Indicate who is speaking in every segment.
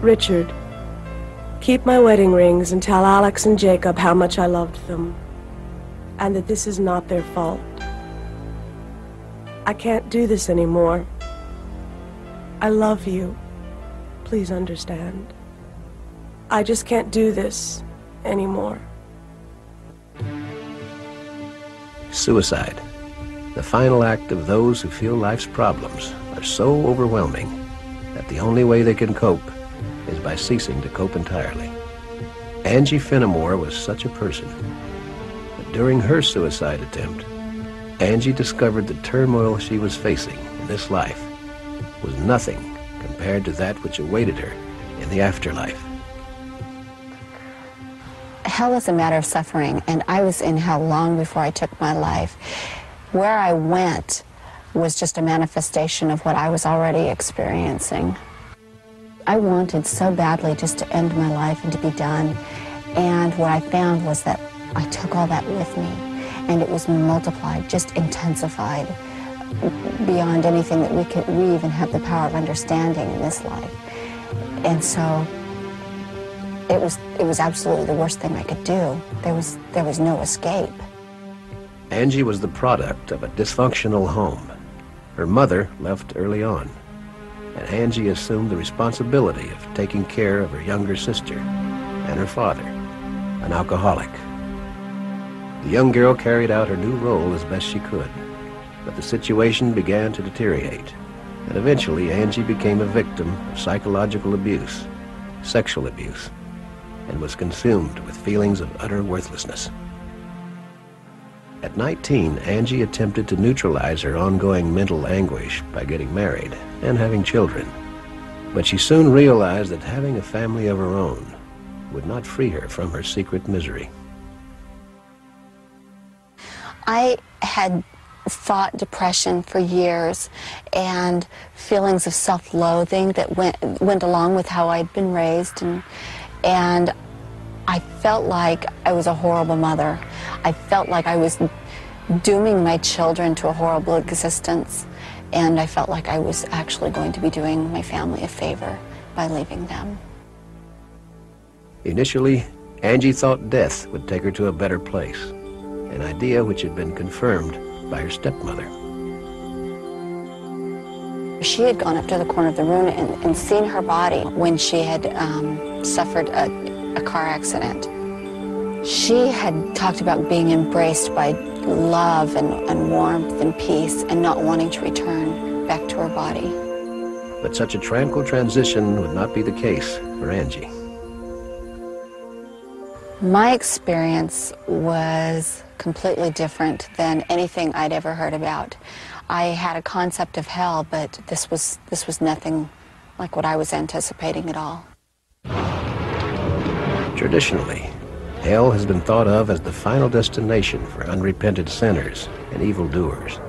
Speaker 1: Richard, keep my wedding rings and tell Alex and Jacob how much I loved them, and that this is not their fault. I can't do this anymore. I love you. Please understand. I just can't do this anymore.
Speaker 2: Suicide, the final act of those who feel life's problems are so overwhelming that the only way they can cope is by ceasing to cope entirely. Angie Finnemore was such a person. But during her suicide attempt, Angie discovered the turmoil she was facing in this life was nothing compared to that which awaited her in the afterlife.
Speaker 3: Hell is a matter of suffering, and I was in hell long before I took my life. Where I went was just a manifestation of what I was already experiencing. I wanted so badly just to end my life and to be done, and what I found was that I took all that with me, and it was multiplied, just intensified beyond anything that we even have the power of understanding in this life. And so it was absolutely the worst thing I could do. There was no escape.
Speaker 2: Angie was the product of a dysfunctional home. Her mother left early on, and Angie assumed the responsibility of taking care of her younger sister and her father, an alcoholic. The young girl carried out her new role as best she could, but the situation began to deteriorate, and eventually Angie became a victim of psychological abuse, sexual abuse, and was consumed with feelings of utter worthlessness. At 19, Angie attempted to neutralize her ongoing mental anguish by getting married and having children. But she soon realized that having a family of her own would not free her from her secret misery.
Speaker 3: I had fought depression for years and feelings of self-loathing that went along with how I'd been raised, and I felt like I was a horrible mother. I felt like I was dooming my children to a horrible existence, and I felt like I was actually going to be doing my family a favor by leaving them. Initially,
Speaker 2: Angie thought death would take her to a better place, an idea which had been confirmed by her stepmother.
Speaker 3: She had gone up to the corner of the room and seen her body when she had suffered a car accident. She had talked about being embraced by love and warmth and peace and not wanting to return back to her body.
Speaker 2: But such a tranquil transition would not be the case for Angie.
Speaker 3: My experience was completely different than anything I'd ever heard about. I had a concept of hell, but this was nothing like what I was anticipating at all.
Speaker 2: Traditionally, hell has been thought of as the final destination for unrepentant sinners and evildoers.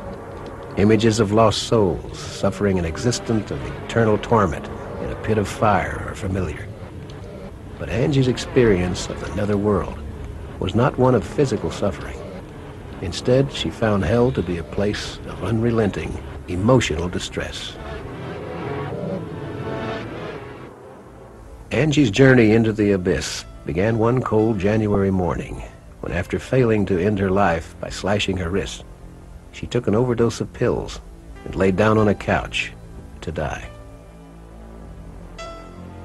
Speaker 2: Images of lost souls suffering an existence of eternal torment in a pit of fire are familiar. But Angie's experience of the netherworld was not one of physical suffering. Instead, she found hell to be a place of unrelenting emotional distress. Angie's journey into the abyss began one cold January morning when, after failing to end her life by slashing her wrist, she took an overdose of pills and laid down on a couch to die.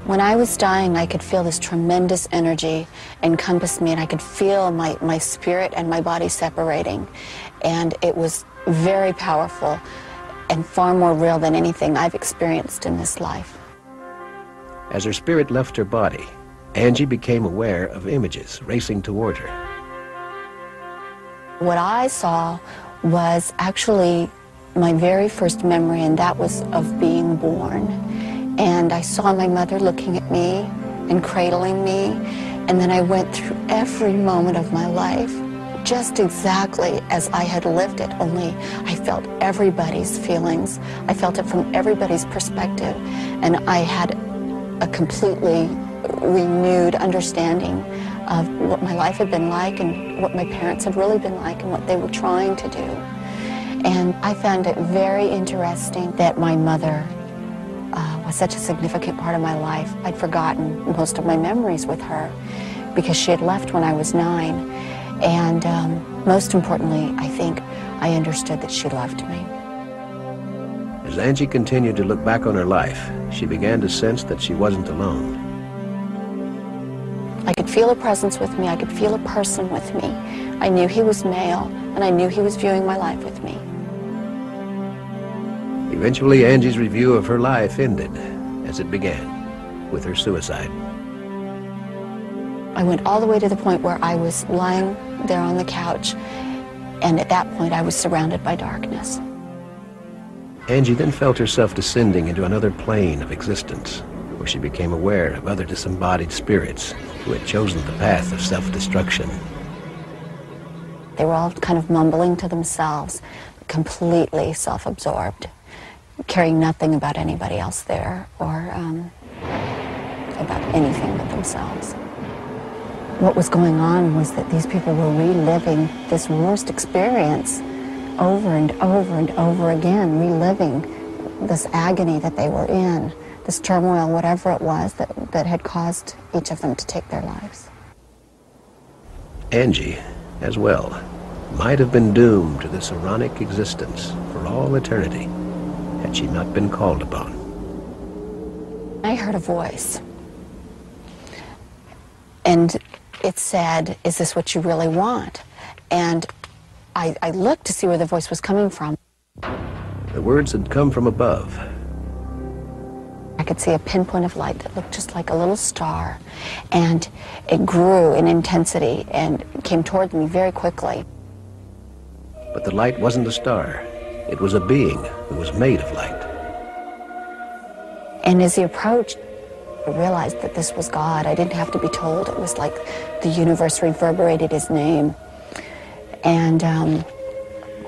Speaker 3: When I was dying, I could feel this tremendous energy encompass me, and I could feel my spirit and my body separating. And it was very powerful and far more real than anything I've experienced in this life.
Speaker 2: As her spirit left her body, Angie became aware of images racing toward her.
Speaker 3: What I saw was actually my very first memory, and that was of being born. And I saw my mother looking at me and cradling me, and then I went through every moment of my life just exactly as I had lived it, only I felt everybody's feelings. I felt it from everybody's perspective, and I had a completely renewed understanding of what my life had been like and what my parents had really been like and what they were trying to do. And I found it very interesting that my mother was was such a significant part of my life. I'd forgotten most of my memories with her because she had left when I was 9. And most importantly, I think I understood that she loved me.
Speaker 2: As Angie continued to look back on her life, she began to sense that she wasn't alone.
Speaker 3: I could feel a presence with me. I could feel a person with me. I knew he was male, and I knew he was viewing my life with me.
Speaker 2: Eventually, Angie's review of her life ended as it began, with her suicide.
Speaker 3: I went all the way to the point where I was lying there on the couch, and at that point I was surrounded by darkness.
Speaker 2: Angie then felt herself descending into another plane of existence, where she became aware of other disembodied spirits who had chosen the path of self-destruction.
Speaker 3: They were all kind of mumbling to themselves, completely self-absorbed, caring nothing about anybody else there or about anything but themselves. What was going on was that these people were reliving this worst experience over and over and over again, reliving this agony that they were in, this turmoil, whatever it was that had caused each of them to take their lives.
Speaker 2: Angie, as well, might have been doomed to this ironic existence for all eternity had she not been called upon.
Speaker 3: I heard a voice, and it said, "Is this what you really want?" And I looked to see where the voice was coming from.
Speaker 2: The words had come from above.
Speaker 3: I could see a pinpoint of light that looked just like a little star, and it grew in intensity and came toward me very quickly.
Speaker 2: But the light wasn't a star. It was a being who was made of light.
Speaker 3: And as he approached, I realized that this was God. I didn't have to be told. It was like the universe reverberated his name. And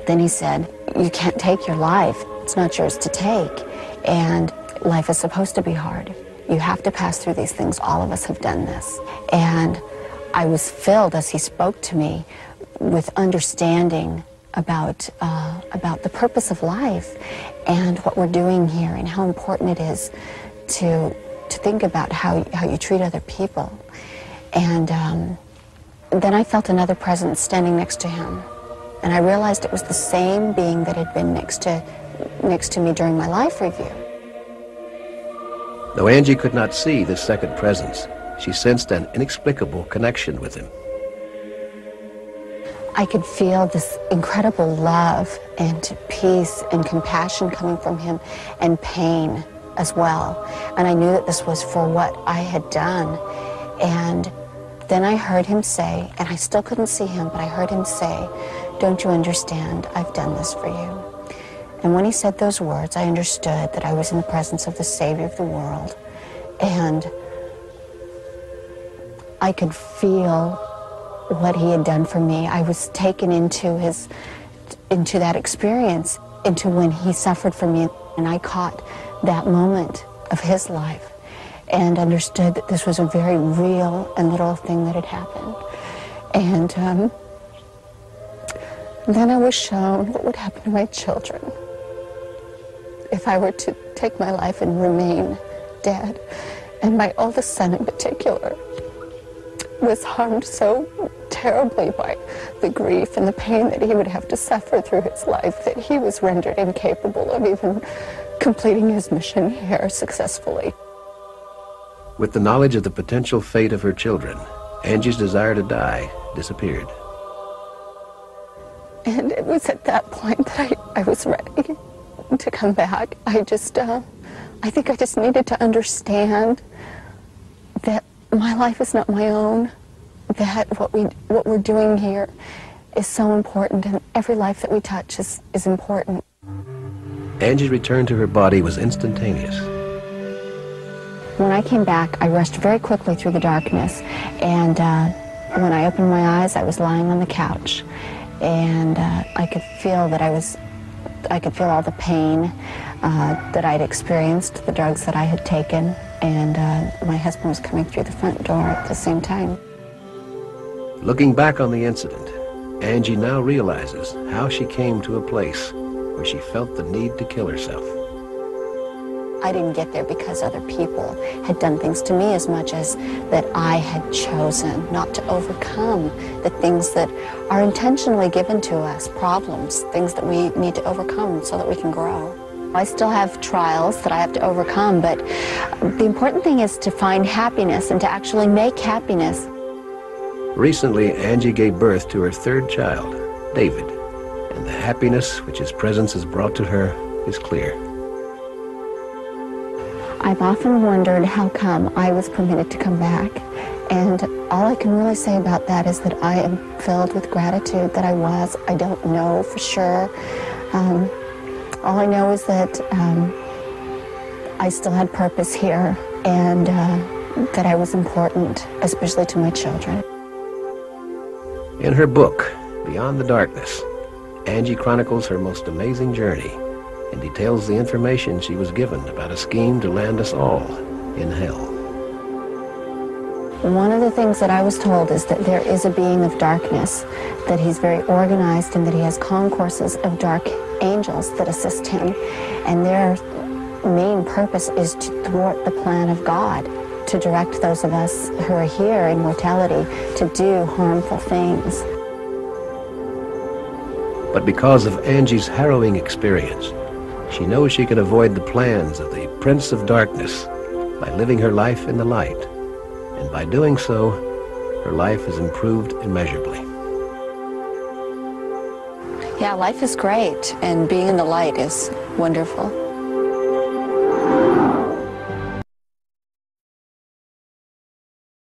Speaker 3: then he said, "You can't take your life. It's not yours to take. And life is supposed to be hard. You have to pass through these things. All of us have done this." And I was filled, as he spoke to me, with understanding about the purpose of life and what we're doing here and how important it is to think about how you treat other people. And then I felt another presence standing next to him, and I realized it was the same being that had been next to me during my life review.
Speaker 2: Though Angie could not see this second presence, she sensed an inexplicable connection with him.
Speaker 3: I could feel this incredible love and peace and compassion coming from him, and pain as well. And I knew that this was for what I had done. And then I heard him say, and I still couldn't see him, but I heard him say, "Don't you understand? I've done this for you." And when he said those words, I understood that I was in the presence of the Savior of the world. And I could feel what he had done for me. I was taken into that experience, into when he suffered for me, and I caught that moment of his life and understood that this was a very real and literal thing that had happened. And then I was shown what would happen to my children if I were to take my life and remain dead. And my oldest son in particular was harmed so terribly by the grief and the pain that he would have to suffer through his life that he was rendered incapable of even completing his mission here successfully.
Speaker 2: With the knowledge of the potential fate of her children, Angie's desire to die disappeared.
Speaker 3: And it was at that point that I was ready to come back. I think I just needed to understand that my life is not my own, that what we're doing here is so important, and every life that we touch is important.
Speaker 2: Angie's return to her body was instantaneous.
Speaker 3: When I came back, I rushed very quickly through the darkness, and when I opened my eyes, I was lying on the couch, and I could feel all the pain that I'd experienced, the drugs that I had taken, and my husband was coming through the front door at the same time.
Speaker 2: Looking back on the incident, Angie now realizes how she came to a place where she felt the need to kill herself.
Speaker 3: I didn't get there because other people had done things to me as much as that I had chosen not to overcome the things that are intentionally given to us, problems, things that we need to overcome so that we can grow. I still have trials that I have to overcome, but the important thing is to find happiness and to actually make happiness.
Speaker 2: Recently, Angie gave birth to her third child, David, and the happiness which his presence has brought to her is clear.
Speaker 3: I've often wondered how come I was permitted to come back, and all I can really say about that is that I am filled with gratitude that I was. I don't know for sure. All I know is that I still had purpose here, and that I was important, especially to my children.
Speaker 2: In her book, Beyond the Darkness, Angie chronicles her most amazing journey and details the information she was given about a scheme to land us all in hell.
Speaker 3: One of the things that I was told is that there is a being of darkness, that he's very organized and that he has concourses of dark angels that assist him, and their main purpose is to thwart the plan of God, to direct those of us who are here in mortality to do harmful things.
Speaker 2: But because of Angie's harrowing experience, she knows she can avoid the plans of the Prince of Darkness by living her life in the light. And by doing so, her life has improved immeasurably.
Speaker 3: Yeah, life is great, and being in the light is wonderful.